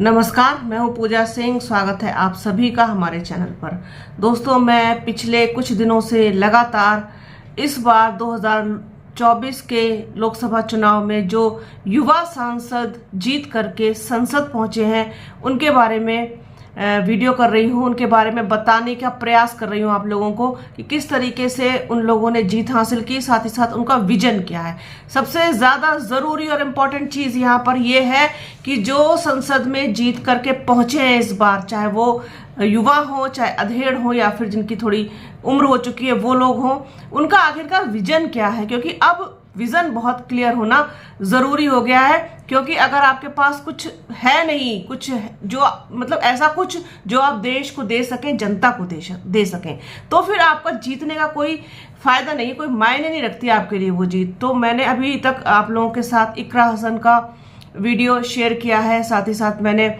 नमस्कार, मैं हूं पूजा सिंह। स्वागत है आप सभी का हमारे चैनल पर। दोस्तों, मैं पिछले कुछ दिनों से लगातार इस बार 2024 के लोकसभा चुनाव में जो युवा सांसद जीत करके संसद पहुंचे हैं उनके बारे में वीडियो कर रही हूं, उनके बारे में बताने का प्रयास कर रही हूं आप लोगों को कि किस तरीके से उन लोगों ने जीत हासिल की, साथ ही साथ उनका विजन क्या है। सबसे ज्यादा जरूरी और इम्पोर्टेंट चीज यहाँ पर यह है कि जो संसद में जीत करके पहुंचे हैं इस बार, चाहे वो युवा हो, चाहे अधेड़ हो, या फिर जिनकी थोड़ी उम्र हो चुकी है वो लोग हों, उनका आखिरकार विजन क्या है। क्योंकि अब विजन बहुत क्लियर होना जरूरी हो गया है। क्योंकि अगर आपके पास कुछ है नहीं, कुछ जो मतलब ऐसा कुछ जो आप देश को दे सकें, जनता को दे सकें, तो फिर आपका जीतने का कोई फायदा नहीं, कोई मायने नहीं रखती आपके लिए वो जीत। तो मैंने अभी तक आप लोगों के साथ इकरा हसन का वीडियो शेयर किया है, साथ ही साथ मैंने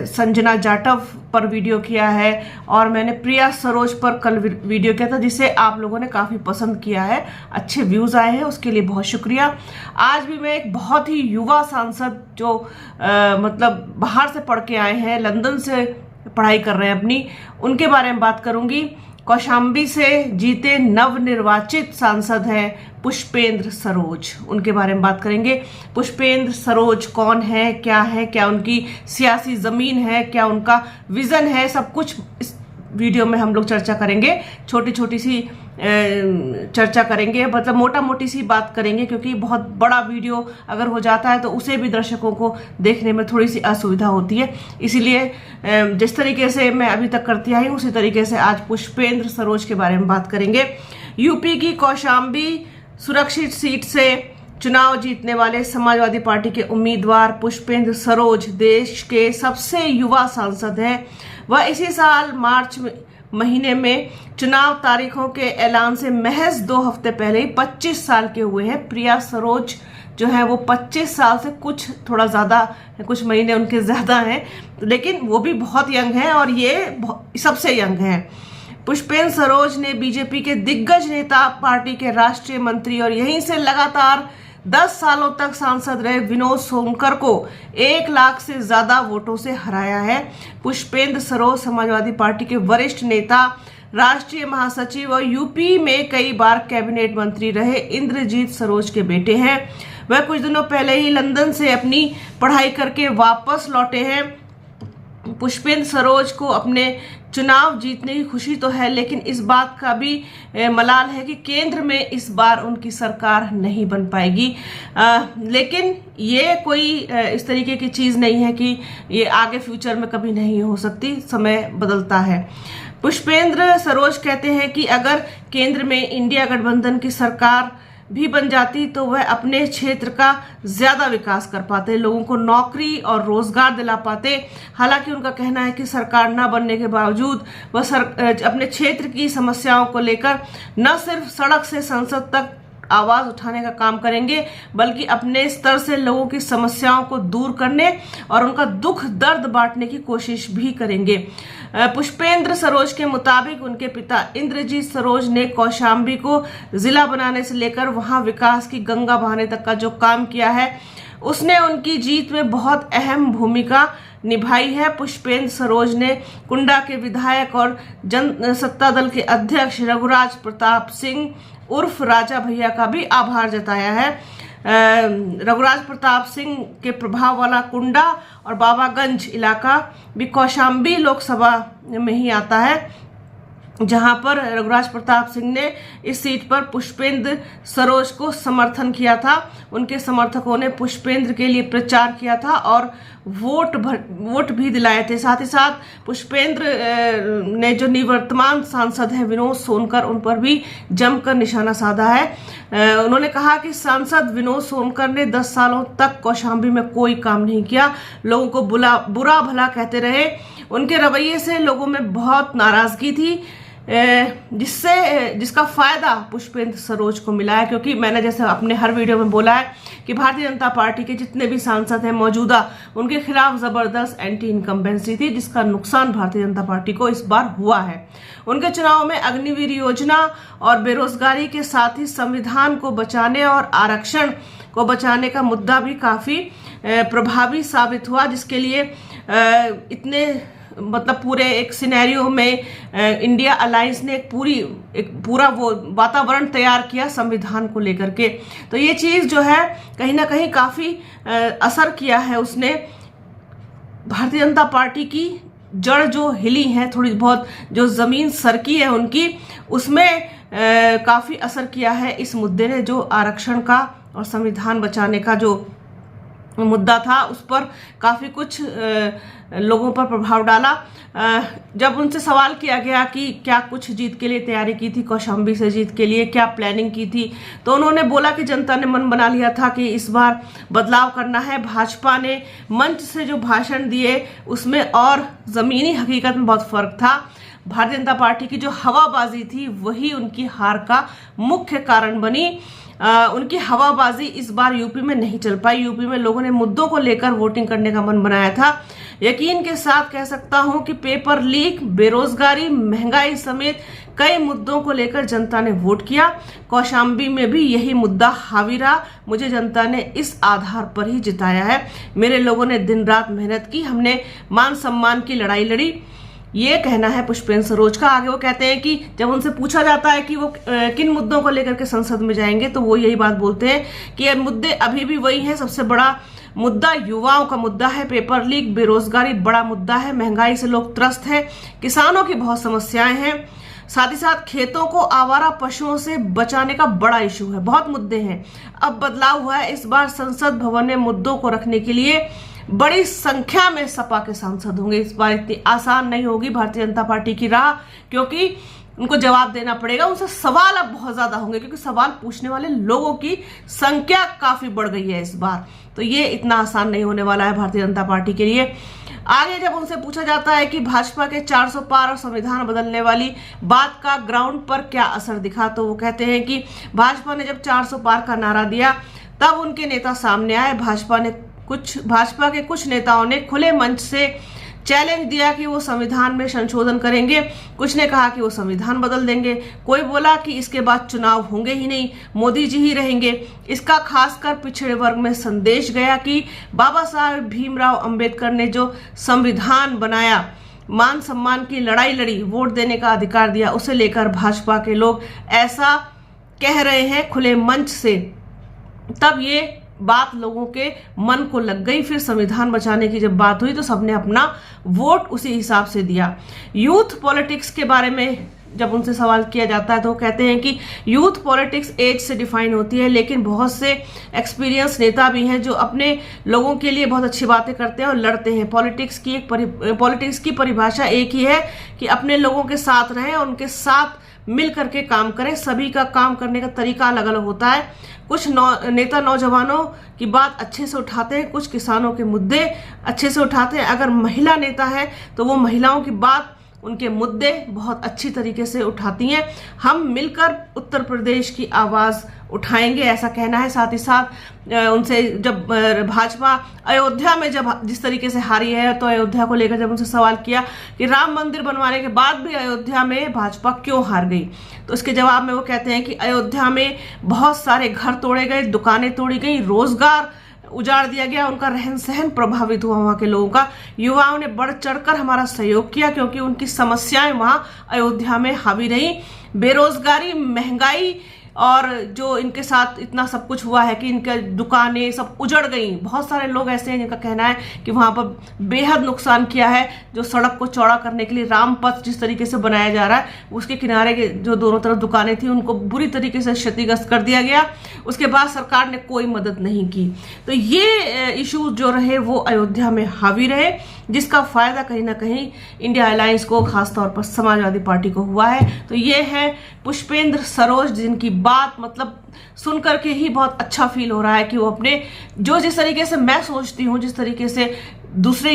संजना जाटव पर वीडियो किया है, और मैंने प्रिया सरोज पर कल वीडियो किया था, जिसे आप लोगों ने काफ़ी पसंद किया है, अच्छे व्यूज़ आए हैं, उसके लिए बहुत शुक्रिया। आज भी मैं एक बहुत ही युवा सांसद जो मतलब बाहर से पढ़ के आए हैं, लंदन से पढ़ाई कर रहे हैं अपनी, उनके बारे में बात करूंगी। कौशाम्बी से जीते नवनिर्वाचित सांसद हैं पुष्पेंद्र सरोज, उनके बारे में बात करेंगे। पुष्पेंद्र सरोज कौन है, क्या उनकी सियासी जमीन है, क्या उनका विजन है, सब कुछ इस वीडियो में हम लोग चर्चा करेंगे। छोटी छोटी सी चर्चा करेंगे, मतलब मोटा मोटी सी बात करेंगे, क्योंकि बहुत बड़ा वीडियो अगर हो जाता है तो उसे भी दर्शकों को देखने में थोड़ी सी असुविधा होती है। इसीलिए जिस तरीके से मैं अभी तक करती आई हूँ उसी तरीके से आज पुष्पेंद्र सरोज के बारे में बात करेंगे। यूपी की कौशाम्बी सुरक्षित सीट से चुनाव जीतने वाले समाजवादी पार्टी के उम्मीदवार पुष्पेंद्र सरोज देश के सबसे युवा सांसद हैं। वह इसी साल मार्च महीने में चुनाव तारीखों के ऐलान से महज 2 हफ्ते पहले ही 25 साल के हुए हैं। प्रिया सरोज जो है वो 25 साल से कुछ थोड़ा ज्यादा, कुछ महीने उनके ज्यादा हैं, लेकिन वो भी बहुत यंग हैं और ये सबसे यंग हैं। पुष्पेंद्र सरोज ने बीजेपी के दिग्गज नेता, पार्टी के राष्ट्रीय मंत्री और यहीं से लगातार 10 सालों तक सांसद रहे विनोद सोनकर को 1 लाख से ज्यादा वोटों से हराया है। पुष्पेंद्र सरोज समाजवादी पार्टी के वरिष्ठ नेता, राष्ट्रीय महासचिव और यूपी में कई बार कैबिनेट मंत्री रहे इंद्रजीत सरोज के बेटे हैं। वह कुछ दिनों पहले ही लंदन से अपनी पढ़ाई करके वापस लौटे हैं। पुष्पेंद्र सरोज को अपने चुनाव जीतने की खुशी तो है, लेकिन इस बात का भी मलाल है कि केंद्र में इस बार उनकी सरकार नहीं बन पाएगी। लेकिन ये कोई इस तरीके की चीज़ नहीं है कि ये आगे फ्यूचर में कभी नहीं हो सकती, समय बदलता है। पुष्पेंद्र सरोज कहते हैं कि अगर केंद्र में इंडिया गठबंधन की सरकार भी बन जाती तो वह अपने क्षेत्र का ज्यादा विकास कर पाते, लोगों को नौकरी और रोजगार दिला पाते। हालांकि उनका कहना है कि सरकार न बनने के बावजूद वह अपने क्षेत्र की समस्याओं को लेकर न सिर्फ सड़क से संसद तक आवाज उठाने का काम करेंगे, बल्कि अपने स्तर से लोगों की समस्याओं को दूर करने और उनका दुख दर्द बांटने की कोशिश भी करेंगे। पुष्पेंद्र सरोज के मुताबिक उनके पिता इंद्रजीत सरोज ने कौशाम्बी को जिला बनाने से लेकर वहां विकास की गंगा बहाने तक का जो काम किया है, उसने उनकी जीत में बहुत अहम भूमिका निभाई है। पुष्पेंद्र सरोज ने कुंडा के विधायक और जन सत्ता दल के अध्यक्ष रघुराज प्रताप सिंह उर्फ राजा भैया का भी आभार जताया है। रघुराज प्रताप सिंह के प्रभाव वाला कुंडा और बाबागंज इलाका भी कौशाम्बी लोकसभा में ही आता है, जहां पर रघुराज प्रताप सिंह ने इस सीट पर पुष्पेंद्र सरोज को समर्थन किया था। उनके समर्थकों ने पुष्पेंद्र के लिए प्रचार किया था और वोट भी दिलाए थे। साथ ही साथ पुष्पेंद्र ने जो निवर्तमान सांसद है विनोद सोनकर, उन पर भी जमकर निशाना साधा है। उन्होंने कहा कि सांसद विनोद सोनकर ने 10 सालों तक कौशाम्बी में कोई काम नहीं किया, लोगों को बुरा भला कहते रहे, उनके रवैये से लोगों में बहुत नाराजगी थी। जिसका फायदा पुष्पेंद्र सरोज को मिला है, क्योंकि मैंने जैसे अपने हर वीडियो में बोला है कि भारतीय जनता पार्टी के जितने भी सांसद हैं मौजूदा, उनके खिलाफ जबरदस्त एंटी इनकम्बेंसी थी, जिसका नुकसान भारतीय जनता पार्टी को इस बार हुआ है। उनके चुनाव में अग्निवीर योजना और बेरोजगारी के साथ ही संविधान को बचाने और आरक्षण को बचाने का मुद्दा भी काफी प्रभावी साबित हुआ, जिसके लिए इतने मतलब पूरे एक सिनेरियो में इंडिया अलायंस ने एक पूरा वो वातावरण तैयार किया संविधान को लेकर के। तो ये चीज जो है कहीं ना कहीं काफी असर किया है, उसने भारतीय जनता पार्टी की जड़ जो हिली है, थोड़ी बहुत जो जमीन सरकी है उनकी, उसमें काफी असर किया है इस मुद्दे ने। जो आरक्षण का और संविधान बचाने का जो मुद्दा था, उस पर काफी कुछ लोगों पर प्रभाव डाला। जब उनसे सवाल किया गया कि क्या कुछ जीत के लिए तैयारी की थी, कौशाम्बी से जीत के लिए क्या प्लानिंग की थी, तो उन्होंने बोला कि जनता ने मन बना लिया था कि इस बार बदलाव करना है। भाजपा ने मंच से जो भाषण दिए उसमें और जमीनी हकीकत में बहुत फर्क था। भारतीय जनता पार्टी की जो हवाबाजी थी वही उनकी हार का मुख्य कारण बनी। उनकी हवाबाजी इस बार यूपी में नहीं चल पाई। यूपी में लोगों ने मुद्दों को लेकर वोटिंग करने का मन बनाया था। यकीन के साथ कह सकता हूं कि पेपर लीक, बेरोजगारी, महंगाई समेत कई मुद्दों को लेकर जनता ने वोट किया। कौशाम्बी में भी यही मुद्दा हावी रहा। मुझे जनता ने इस आधार पर ही जिताया है। मेरे लोगों ने दिन रात मेहनत की, हमने मान सम्मान की लड़ाई लड़ी। ये कहना है पुष्पेंद्र सरोज का। आगे वो कहते हैं कि जब उनसे पूछा जाता है कि वो किन मुद्दों को लेकर के संसद में जाएंगे, तो वो यही बात बोलते हैं कि ये मुद्दे अभी भी वही हैं। सबसे बड़ा मुद्दा युवाओं का मुद्दा है, पेपर लीक, बेरोजगारी बड़ा मुद्दा है, महंगाई से लोग त्रस्त हैं, किसानों की बहुत समस्याएं हैं, साथ ही साथ खेतों को आवारा पशुओं से बचाने का बड़ा इशू है। बहुत मुद्दे हैं। अब बदलाव हुआ है, इस बार संसद भवन में मुद्दों को रखने के लिए बड़ी संख्या में सपा के सांसद होंगे। इस बार इतनी आसान नहीं होगी भारतीय जनता पार्टी की राह, क्योंकि उनको जवाब देना पड़ेगा। उनसे सवाल अब बहुत ज्यादा होंगे, क्योंकि सवाल पूछने वाले लोगों की संख्या काफी बढ़ गई है इस बार। तो ये इतना आसान नहीं होने वाला है भारतीय जनता पार्टी के लिए। आगे जब उनसे पूछा जाता है कि भाजपा के 400 पार और संविधान बदलने वाली बात का ग्राउंड पर क्या असर दिखा, तो वो कहते हैं कि भाजपा ने जब 400 पार का नारा दिया तब उनके नेता सामने आए। भाजपा के कुछ नेताओं ने खुले मंच से चैलेंज दिया कि वो संविधान में संशोधन करेंगे, कुछ ने कहा कि वो संविधान बदल देंगे, कोई बोला कि इसके बाद चुनाव होंगे ही नहीं, मोदी जी ही रहेंगे। इसका खासकर पिछड़े वर्ग में संदेश गया कि बाबा साहब भीमराव अंबेडकर ने जो संविधान बनाया, मान सम्मान की लड़ाई लड़ी, वोट देने का अधिकार दिया, उसे लेकर भाजपा के लोग ऐसा कह रहे हैं खुले मंच से। तब ये बात लोगों के मन को लग गई। फिर संविधान बचाने की जब बात हुई तो सबने अपना वोट उसी हिसाब से दिया। यूथ पॉलिटिक्स के बारे में जब उनसे सवाल किया जाता है तो कहते हैं कि यूथ पॉलिटिक्स एज से डिफाइन होती है, लेकिन बहुत से एक्सपीरियंस नेता भी हैं जो अपने लोगों के लिए बहुत अच्छी बातें करते हैं और लड़ते हैं। पॉलिटिक्स की परिभाषा एक ही है कि अपने लोगों के साथ रहें और उनके साथ मिल करके काम करें। सभी का काम करने का तरीका अलग अलग होता है। कुछ नेता नौजवानों की बात अच्छे से उठाते हैं, कुछ किसानों के मुद्दे अच्छे से उठाते हैं। अगर महिला नेता है तो वो महिलाओं की बात, उनके मुद्दे बहुत अच्छी तरीके से उठाती हैं। हम मिलकर उत्तर प्रदेश की आवाज उठाएंगे, ऐसा कहना है। साथ ही साथ उनसे जब भाजपा अयोध्या में जब जिस तरीके से हारी है, तो अयोध्या को लेकर जब उनसे सवाल किया कि राम मंदिर बनवाने के बाद भी अयोध्या में भाजपा क्यों हार गई, तो इसके जवाब में वो कहते हैं कि अयोध्या में बहुत सारे घर तोड़े गए, दुकानें तोड़ी गई, रोजगार उजाड़ दिया गया, उनका रहन सहन प्रभावित हुआ वहां के लोगों का। युवाओं ने बढ़ चढ़कर हमारा सहयोग किया क्योंकि उनकी समस्याएं वहां अयोध्या में हावी रही। बेरोजगारी, महंगाई और जो इनके साथ इतना सब कुछ हुआ है कि इनके दुकानें सब उजड़ गई। बहुत सारे लोग ऐसे हैं जिनका कहना है कि वहां पर बेहद नुकसान किया है। जो सड़क को चौड़ा करने के लिए रामपथ जिस तरीके से बनाया जा रहा है, उसके किनारे के जो दोनों तरफ दुकानें थी उनको बुरी तरीके से क्षतिग्रस्त कर दिया गया। उसके बाद सरकार ने कोई मदद नहीं की। तो ये इशू जो रहे वो अयोध्या में हावी रहे, जिसका फायदा कहीं ना कहीं इंडिया अलायंस को, खासतौर पर समाजवादी पार्टी को हुआ है। तो ये है पुष्पेंद्र सरोज, जिनकी बात मतलब सुनकर के ही बहुत अच्छा फील हो रहा है कि वो अपने जो जिस तरीके से मैं सोचती हूँ, जिस तरीके से दूसरा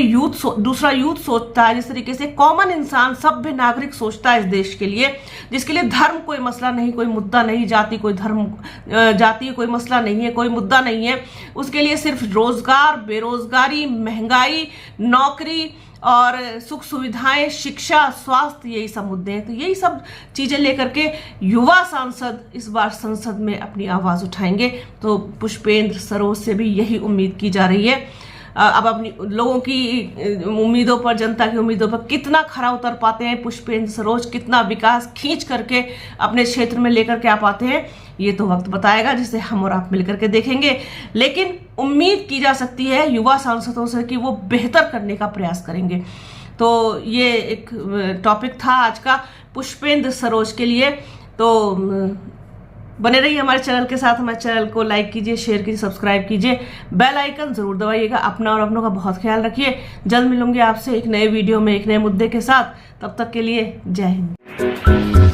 यूथ सोचता है, जिस तरीके से कॉमन इंसान सभ्य नागरिक सोचता है इस देश के लिए, जिसके लिए धर्म कोई मसला नहीं, कोई मुद्दा नहीं, जाति कोई मसला नहीं है, कोई मुद्दा नहीं है, उसके लिए सिर्फ रोजगार, बेरोजगारी, महंगाई, नौकरी और सुख सुविधाएं, शिक्षा, स्वास्थ्य, यही सब मुद्दे हैं। तो यही सब चीजें लेकर के युवा सांसद इस बार संसद में अपनी आवाज उठाएंगे। तो पुष्पेंद्र सरोज से भी यही उम्मीद की जा रही है। अब अपनी लोगों की उम्मीदों पर, जनता की उम्मीदों पर कितना खरा उतर पाते हैं पुष्पेंद्र सरोज, कितना विकास खींच करके अपने क्षेत्र में लेकर के आ पाते हैं, ये तो वक्त बताएगा, जिसे हम और आप मिलकर के देखेंगे। लेकिन उम्मीद की जा सकती है युवा सांसदों से कि वो बेहतर करने का प्रयास करेंगे। तो ये एक टॉपिक था आज का पुष्पेंद्र सरोज के लिए। तो बने रहिए हमारे चैनल के साथ। हमारे चैनल को लाइक कीजिए, शेयर कीजिए, सब्सक्राइब कीजिए, बेल आइकन जरूर दबाइएगा। अपना और अपनों का बहुत ख्याल रखिए। जल्द मिलूंगी आपसे एक नए वीडियो में एक नए मुद्दे के साथ। तब तक के लिए जय हिंद।